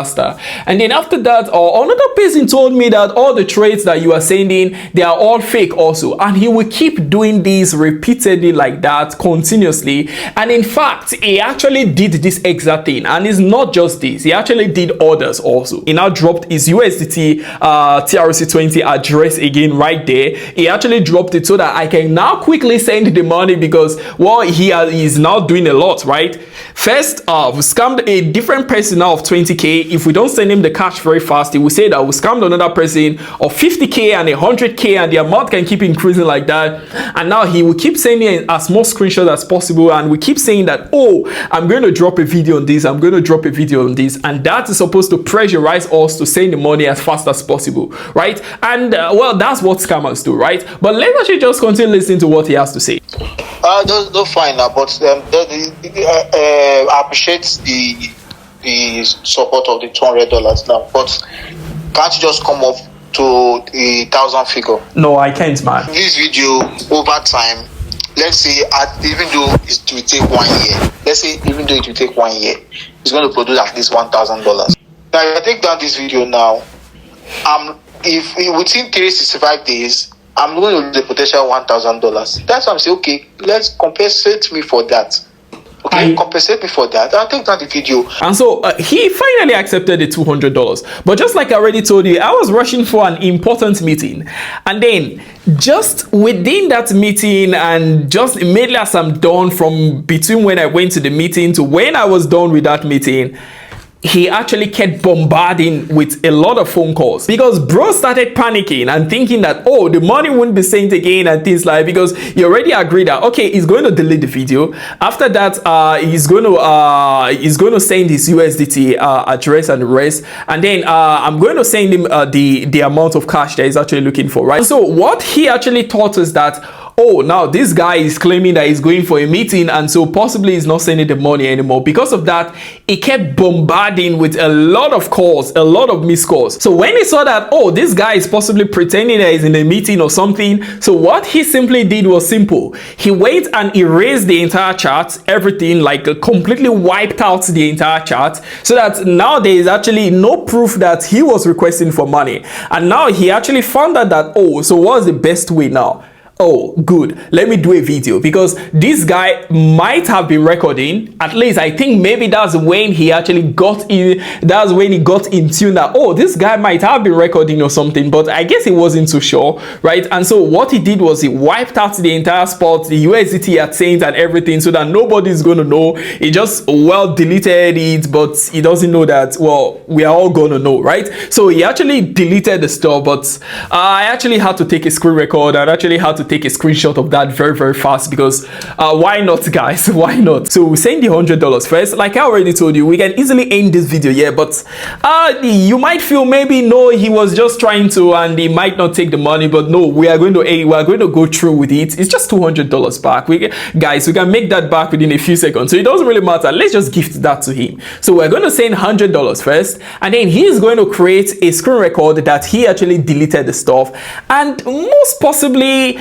And then after that, another person told me that all the trades that you are sending, they are all fake also. And he will keep doing this repeatedly like that, continuously. And in fact, he actually did this exact thing. And it's not just this, he actually did others also. He now dropped his USDT TRC20 address again right there. He actually dropped it so that I can now quickly send the money, because well, he is now doing a lot, right? First, we scammed a different person now of 20k. If we don't send him the cash very fast, he will say that we scammed another person of 50k and 100k, and the amount can keep increasing like that. And now he will keep sending as much screenshots as possible, and we keep saying that, oh, I'm going to drop a video on this, I'm going to drop a video on this, and that is supposed to pressurize us to send the money as fast as possible, right? And well, that's what scammers do, right? But let's actually just continue listening to what he has to say. Those fine now, but I appreciate the support of the $200 now, but can't you just come up to the 1,000 figure? No, I can't, man. This video over time, let's say, even though it will take 1 year, let's say even though it will take 1 year, it's going to produce at least $1,000. Now, if I take down this video now, if within 365 days, I'm going to lose the potential $1,000. That's why I'm saying, okay, let's compensate me for that. Okay, compensate me for that. I'll take down the video. And so he finally accepted the $200. But just like I already told you, I was rushing for an important meeting. And then just within that meeting, and just immediately as I'm done, from between when I went to the meeting to when I was done with that meeting, he actually kept bombarding with a lot of phone calls, because bro started panicking and thinking that, oh, the money wouldn't be sent again and things like, because he already agreed that, okay, he's going to delete the video. After that, he's going to send his USDT address and the rest, and then I'm going to send him the amount of cash that he's actually looking for, right? So what he actually thought is that, oh, now this guy is claiming that he's going for a meeting, and so possibly he's not sending the money anymore. Because of that, he kept bombarding with a lot of calls, a lot of missed calls. So when he saw that, oh, this guy is possibly pretending that he's in a meeting or something, so what he simply did was simple. He went and erased the entire chart, everything, like completely wiped out the entire chart, so that now there is actually no proof that he was requesting for money. And now he actually found out that, oh, so what's the best way now? Oh, good, let me do a video, because this guy might have been recording. At least I think maybe that's when he actually got in, that's when he got in tune that, oh, this guy might have been recording or something, but I guess he wasn't too sure, right? And so what he did was he wiped out the entire spot, the USDT at sent and everything, so that nobody's going to know. He just, well, deleted it, but he doesn't know that, well, we are all going to know, right? So he actually deleted the stuff, but I actually had to take a screen record and actually had to take a screenshot of that very fast, because why not, guys? Why not? So we send the $100 first. Like I already told you, we can easily end this video here, but you might feel maybe no, he was just trying to, and he might not take the money. But no, we are going to go through with it. It's just $200 back. Guys, we can make that back within a few seconds, so it doesn't really matter. Let's just gift that to him. So we're going to send $100 first, and then he is going to create a screen record that he actually deleted the stuff, and most possibly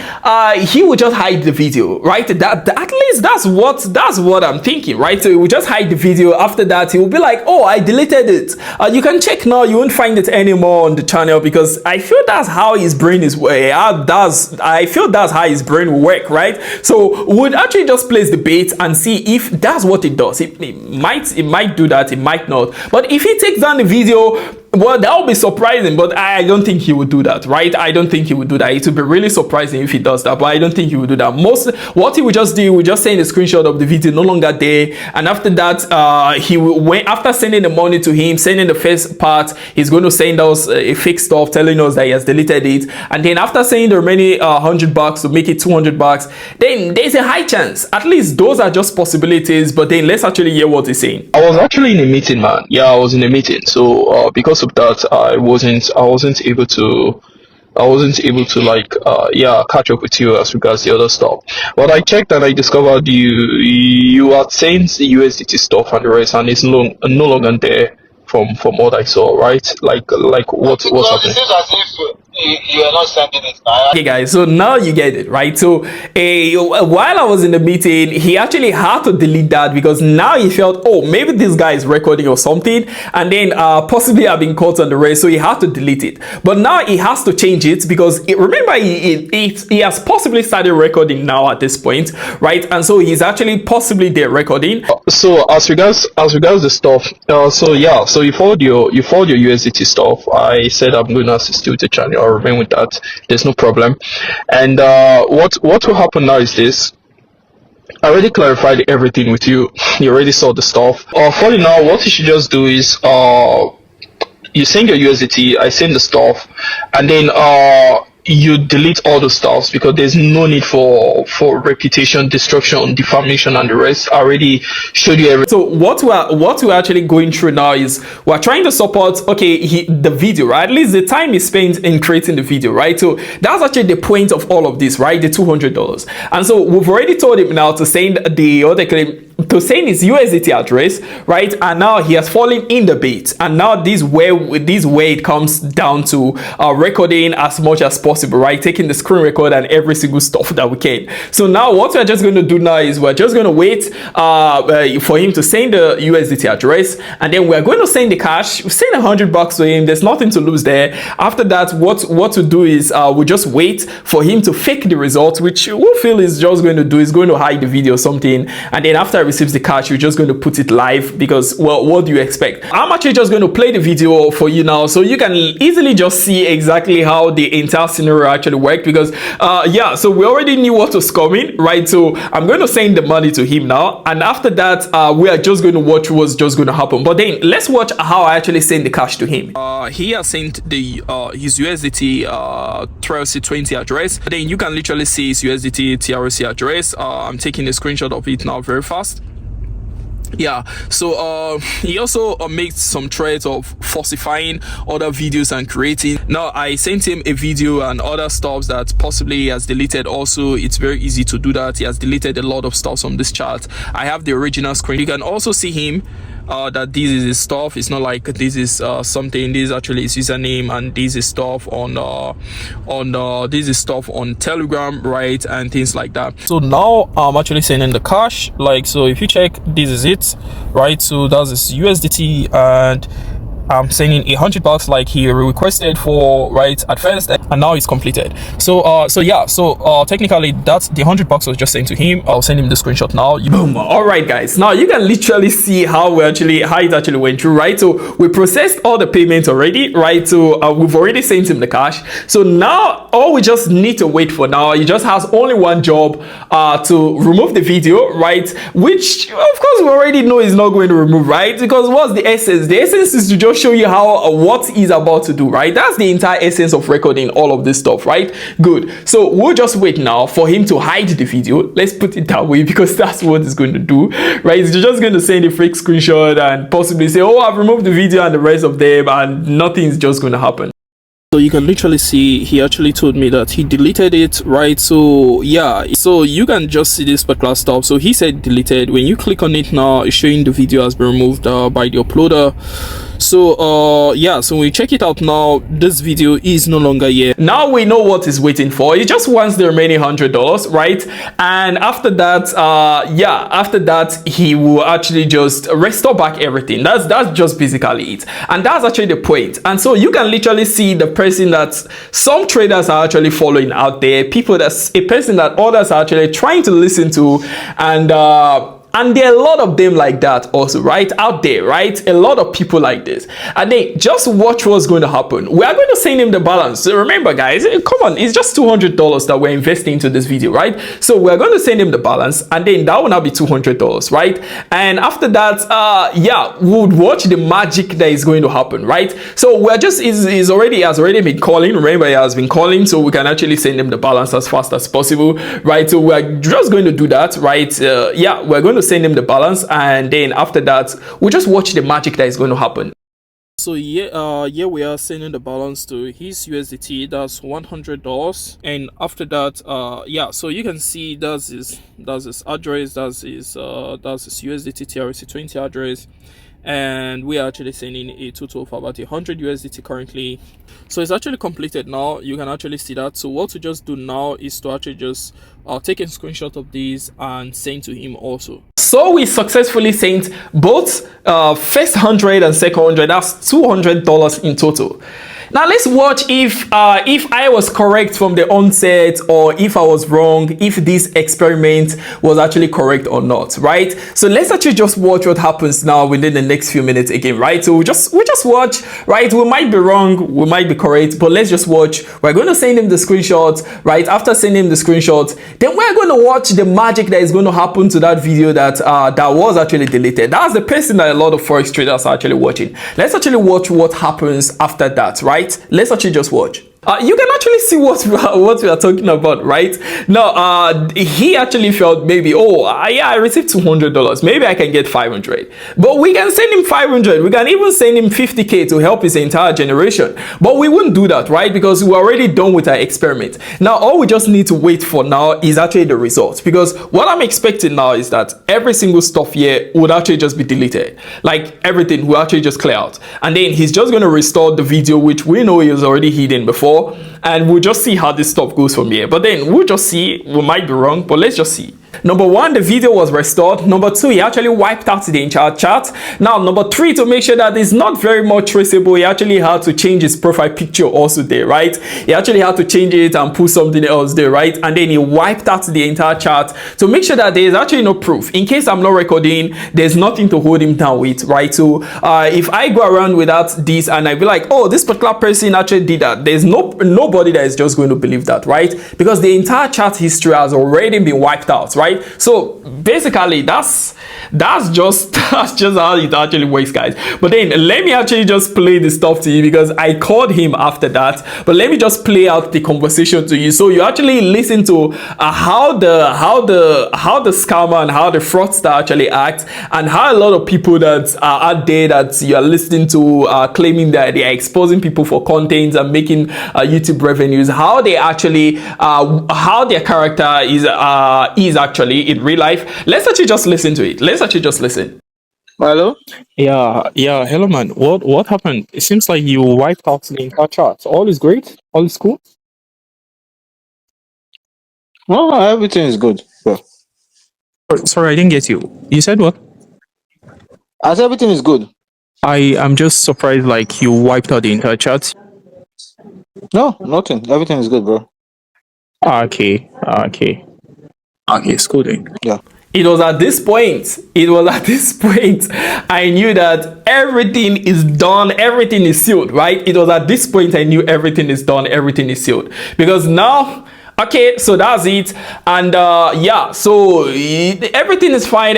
he will just hide the video, right? At least that's what I'm thinking, right? So he will just hide the video. After that, he will be like, oh, I deleted it. You can check now, you won't find it anymore on the channel, because I feel that's how his brain is. I feel that's how his brain will work, right? So we'll actually just place the bait and see if that's what it does. It might do that, it might not. But if he takes down the video, well, that would be surprising, but I don't think he would do that, right? I don't think he would do that. It would be really surprising if he does that, but I don't think he would do that. What he would just do, he would just send a screenshot of the video no longer there, and after that, he will, after sending the money to him, sending the first part, he's going to send us a fake stuff telling us that he has deleted it, and then after sending the remaining $100 to make it $200, then there's a high chance. At least those are just possibilities, but then let's actually hear what he's saying. I was actually in a meeting, man. Yeah, I was in a meeting, so because of that, I wasn't able to like catch up with you as regards the other stuff. But I checked and I discovered you had sent the USDT stuff and the rest, and it's no longer there from what I saw, right? Like what's happening? It seems as if you are not sending it now. Okay, guys, so now you get it, right? So while I was in the meeting, he actually had to delete that, because now he felt, oh, maybe this guy is recording or something, and then possibly I've been caught on the race, so he had to delete it. But now he has to change it, because remember, he has possibly started recording now at this point, right? And so he's actually possibly there recording. So as regards the stuff, so you followed your USDT stuff. I said I'm going to assist you with the channel. I'll remain with that. There's no problem. And what will happen now is this. I already clarified everything with you. You already saw the stuff. For now, what you should just do is you send your USDT, I send the stuff, and then you delete all the stuff, because there's no need for reputation destruction, defamation, and the rest. I already showed you everything. So what we're actually going through now is we're trying to support, the video, right? At least the time is spent in creating the video, right? So that's actually the point of all of this, right? The $200. And so we've already told him now to send the other claim, to send his USDT address, right? And now he has fallen in the bait, and now this way it comes down to recording as much as possible, right? Taking the screen record and every single stuff that we can. So now what we're just going to do now is we're just going to wait for him to send the USDT address, and then we're going to send the cash. We send $100 to him. There's nothing to lose there. After that, what to do is we just wait for him to fake the result, which we feel is just going to do is going to hide the video or something, and then after receives the cash, we're just going to put it live because, well, what do you expect? I'm actually just going to play the video for you now so you can easily just see exactly how the entire scenario actually worked, because yeah, so we already knew what was coming, right? So I'm going to send the money to him now, and after that we are just going to watch what's just going to happen. But then let's watch how I actually send the cash to him. He has sent the his USDT TRC20 address. Then you can literally see his USDT TRC address. I'm taking a screenshot of it now very fast. Yeah, so he also makes some threats of falsifying other videos and creating. Now I sent him a video and other stuff that possibly he has deleted. Also, it's very easy to do that. He has deleted a lot of stuff on this chart. I have the original screen. You can also see him that this is his stuff. It's not like this is something. This is actually his username, and this is stuff on this is stuff on Telegram, right, and things like that. So now I'm actually sending the cash. Like, so if you check, this is it, right? So that's his USDT, and I'm sending $100 like he requested for, right, at first, and now it's completed. So so yeah, so technically that's the $100 was just sent to him. I'll send him the screenshot now. Boom. All right, guys, now you can literally see how it actually went through, right? So we processed all the payments already, right? So we've already sent him the cash. So now all we just need to wait for now, he just has only one job, to remove the video, right? Which of course we already know he's not going to remove, right? Because what's the essence? The essence is to just show you how what he's about to do, right? That's the entire essence of recording all of this stuff, right? Good. So we'll just wait now for him to hide the video. Let's put it that way, because that's what he's going to do, right? He's just going to send a fake screenshot and possibly say, oh, I've removed the video and the rest of them, and nothing's just going to happen. So you can literally see he actually told me that he deleted it, right? So yeah, so you can just see this particular stuff. So he said deleted. When you click on it now, it's showing the video has been removed by the uploader. So yeah, so when we check it out now, this video is no longer here. Now we know what he's waiting for. He just wants the remaining $100, right? And after that, yeah, after that he will actually just restore back everything. That's just basically it, and that's actually the point. And so you can literally see the person that some traders are actually following out there, people that's a person that others are actually trying to listen to, and there are a lot of them like that also, right, out there, right? A lot of people like this. And then just watch what's going to happen. We are going to send him the balance. So remember, guys, come on, it's just $200 that we're investing into this video, right? So we're going to send him the balance, and then that will now be $200, right? And after that, yeah, we would watch the magic that is going to happen, right? So we're just, he has already been calling. Remember, he has been calling, so we can actually send him the balance as fast as possible, right? So we're just going to do that, right? Yeah, we're going to send him the balance, and then after that we'll just watch the magic that is going to happen. So yeah, we are sending the balance to his USDT. That's $100, and after that, yeah, so you can see that's his address, that's his USDT TRC20 address, and we are actually sending a total of about 100 USDT currently. So it's actually completed now. You can actually see that. So what to just do now is to actually just take a screenshot of this and send to him also. So we successfully sent both first 100 and second 100. That's $200 in total. Now let's watch if I was correct from the onset, or if I was wrong, if this experiment was actually correct or not, right? So let's actually just watch what happens now within the next few minutes again, right? So we just watch, right? We might be wrong, we might be correct, but let's just watch. We're going to send him the screenshot, right? After sending him the screenshot, then we're going to watch the magic that is going to happen to that video that was actually deleted. That's the person that a lot of Forex traders are actually watching. Let's actually watch what happens after that, right? Let's actually just watch. You can actually see what we are talking about, right? Now, he actually felt maybe, oh, yeah, I received $200. Maybe I can get 500. But we can send him 500. We can even send him 50K to help his entire generation. But we wouldn't do that, right? Because we're already done with our experiment. Now, all we just need to wait for now is actually the results. Because what I'm expecting now is that every single stuff here would actually just be deleted. Like everything will actually just clear out. And then he's just going to restore the video, which we know he was already hidden before. And we'll just see how this stuff goes from here. But then we'll just see. We might be wrong, but let's just see. Number one, the video was restored. Number two, he actually wiped out the entire chart. Now, number three, to make sure that it's not very much traceable, he actually had to change his profile picture also there, right? He actually had to change it and put something else there, right? And then he wiped out the entire chart to make sure that there is actually no proof. In case I'm not recording, there's nothing to hold him down with, right? So if I go around without this and I be like, oh, this particular person actually did that, there's nobody that is just going to believe that, right? Because the entire chart history has already been wiped out, right? So basically that's just how it actually works, guys. But then let me actually just play the stuff to you, because I called him after that. But let me just play out the conversation to you, so you actually listen to how the scammer and how the fraudster actually acts, and how a lot of people that are out there that you are listening to claiming that they are exposing people for content and making YouTube revenues, how they actually how their character is actually in real life. Let's actually just listen to it. Let's actually just listen. Hello? Yeah, hello man. What happened? It seems like you wiped out the entire chart. All is great? All is cool? No, everything is good, bro. Sorry, I didn't get you. You said what? As everything is good. I'm just surprised like you wiped out the entire chart. No, nothing. Everything is good, bro. Okay, it's cool then. Yeah. It was at this point I knew that everything is done, everything is sealed, right? It was at this point I knew everything is done, everything is sealed. Because now, okay, so that's it. And yeah, so everything is fine.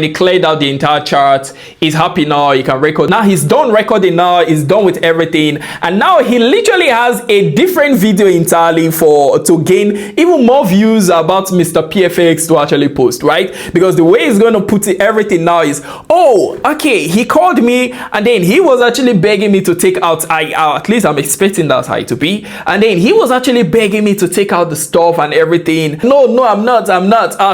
He cleared out the entire chart. He's happy now. He can record. Now he's done recording now. He's done with everything. And now he literally has a different video entirely to gain even more views about Mr. PFX to actually post, right? Because the way he's going to put everything now is, oh, okay, he called me and then he was actually begging me to take out, at least I'm expecting that high to be. And then he was actually begging me to take out the stuff and everything. No, I'm not.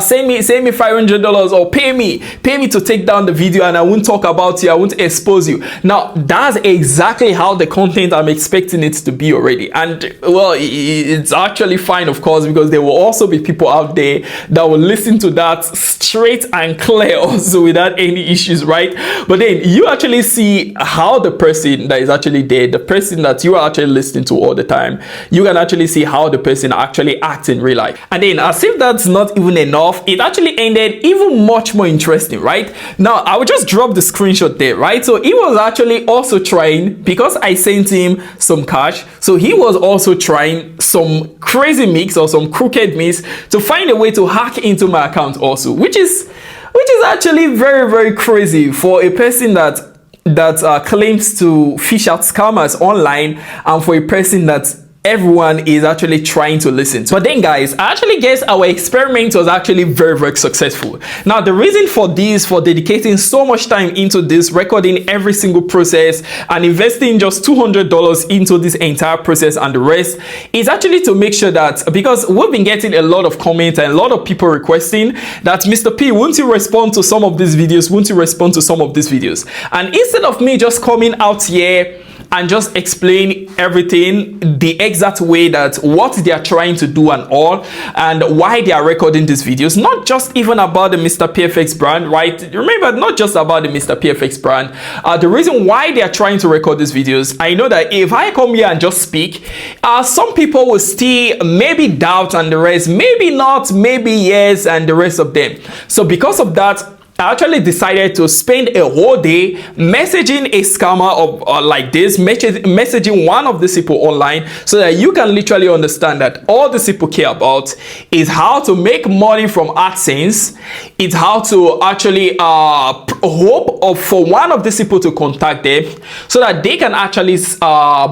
Send me $500 or pay me to take down the video, and I won't talk about you, I won't expose you. Now that's exactly how the content I'm expecting it to be already. And well, it's actually fine, of course, because there will also be people out there that will listen to that straight and clear also without any issues, right? But then you actually see how the person that is actually there, the person that you are actually listening to all the time, you can actually see how the person actually acts in real life. And then as if that's not even enough, it actually ended even much more interesting, right? Now I will just drop the screenshot there, right? So he was actually also trying, because I sent him some cash, so he was also trying some crazy mix or some crooked mix to find a way to hack into my account also, which is actually very, very crazy for a person that claims to fish out scammers online, and for a person that everyone is actually trying to listen to. But then guys, I actually guess our experiment was actually very, very successful. Now the reason for this, for dedicating so much time into this, recording every single process and investing just $200 into this entire process and the rest, is actually to make sure that, because we've been getting a lot of comments and a lot of people requesting that, Mr. P, won't you respond to some of these videos? Won't you respond to some of these videos? And instead of me just coming out here and just explain everything the exact way, that what they are trying to do and all, and why they are recording these videos, not just even about the Mr. PFX brand, right? Remember, not just about the Mr. PFX brand. The reason why they are trying to record these videos, I know that if I come here and just speak, some people will still maybe doubt and the rest, maybe not, maybe yes, and the rest of them. So because of that, I actually decided to spend a whole day messaging a scammer like this, messaging one of these people online, so that you can literally understand that all these people care about is how to make money from AdSense. It's how to actually hope for one of these people to contact them so that they can actually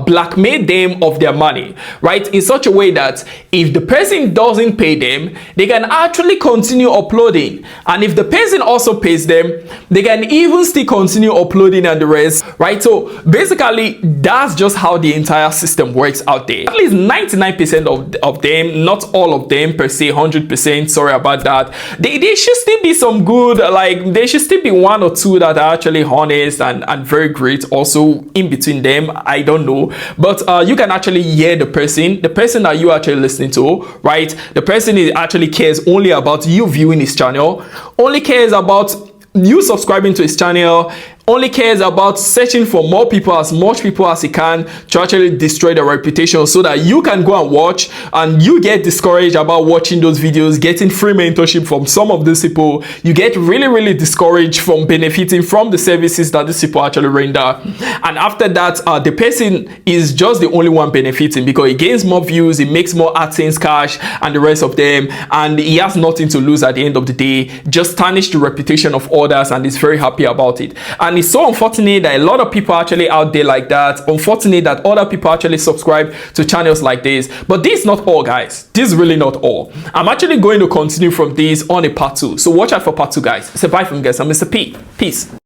blackmail them of their money, right? In such a way that if the person doesn't pay them, they can actually continue uploading. And if the person also also pays them. They can even still continue uploading and the rest, right? So basically, that's just how the entire system works out there. At least 99% of them, not all of them per se, 100%, sorry about that. They should still be some good, like there should still be one or two that are actually honest and very great also in between them. I don't know, but you can actually hear the person that you actually listening to, right? The person actually cares only about you viewing his channel, only cares about you subscribing to his channel, only cares about searching for more people, as much people as he can, to actually destroy their reputation so that you can go and watch and you get discouraged about watching those videos, getting free mentorship from some of these people. You get really discouraged from benefiting from the services that these people actually render. And after that, the person is just the only one benefiting because he gains more views, he makes more AdSense cash and the rest of them, and he has nothing to lose at the end of the day, just tarnish the reputation of others, and is very happy about it. And it's so unfortunate that a lot of people actually out there like that. Unfortunate that other people actually subscribe to channels like this. But this is not all, guys. This is really not all. I'm actually going to continue from this on a part 2. So watch out for part 2, guys. So bye from you guys. I'm Mr. P. Peace.